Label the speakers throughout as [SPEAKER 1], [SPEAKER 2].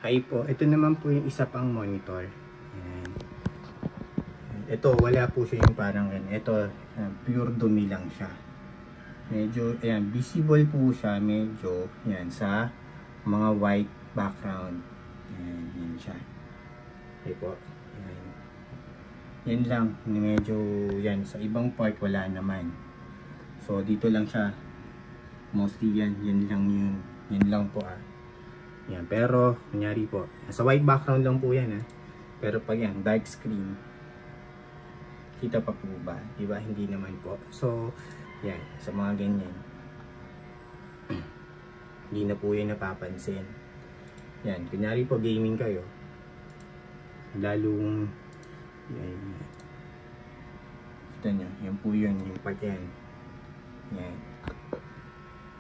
[SPEAKER 1] Okay po, ito naman po yung isa pang monitor. Ayan. Ito, wala po siya yung parang yan. Ito, pure dumi lang siya. Medyo, ayan, visible po siya medyo, yan, sa mga white background. Ayan, yan siya. Okay po. Ayan. Yan lang, medyo, yan, sa ibang part wala naman. So, dito lang siya. Mostly yan, yan lang po Yan, pero, kunyari po, sa white background lang po yan Pero pag yan, dark screen, kita pa po ba? Diba? Hindi naman po. So, yan, sa mga ganyan. Hindi na po yan napapansin. Yan, kunyari po, gaming kayo. Lalong, yan. Kita nyo, yan po yun, yung part yan. Yan.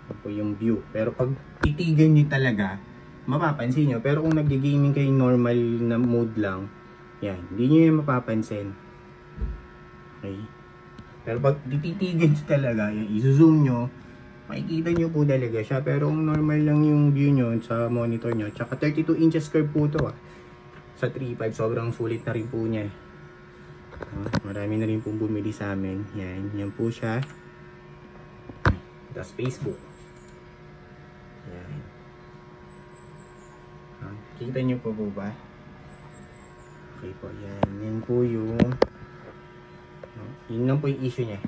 [SPEAKER 1] Yan po yung view. Pero pag titigan nyo talaga, mapapansin nyo. Pero kung nag-gaming kayo normal na mode lang, yan, hindi nyo yan mapapansin. Okay. Pero pag titigan nyo talaga, yan, i-zoom nyo, makikita nyo po talaga siya. Pero kung normal lang yung view nyo sa monitor nyo, tsaka 32 inches curve po to sa 3.5, sobrang sulit na rin po niya. Marami na rin pong bumili sa amin. Yan, yan po siya. Tapos Facebook. Yan. Kita nyo po ba? Okay po, yan. Yan po yung yun lang po yung issue niya.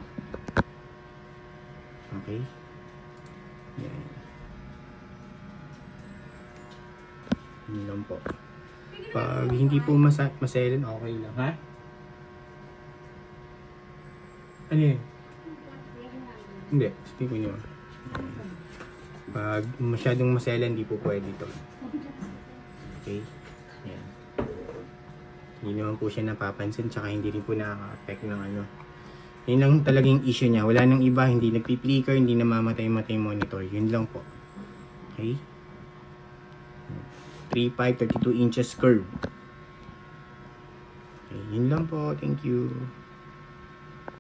[SPEAKER 1] Okay. Yan. Yun lang po. Pag hindi po maselan, okay lang. Ha? Ano yun? Hindi. Sige nyo. Pag masyadong maselan, hindi po pwede ito. Okay. Yan. Hindi naman po siya napapansin, tsaka hindi rin po nakaka-affect ng Yun lang talagang issue niya. Wala nang iba, hindi nagpi-flicker, hindi namamatay-matay monitor. Yun lang po. Okay. 3.5, 32 inches curve. Okay, yun lang po. Thank you.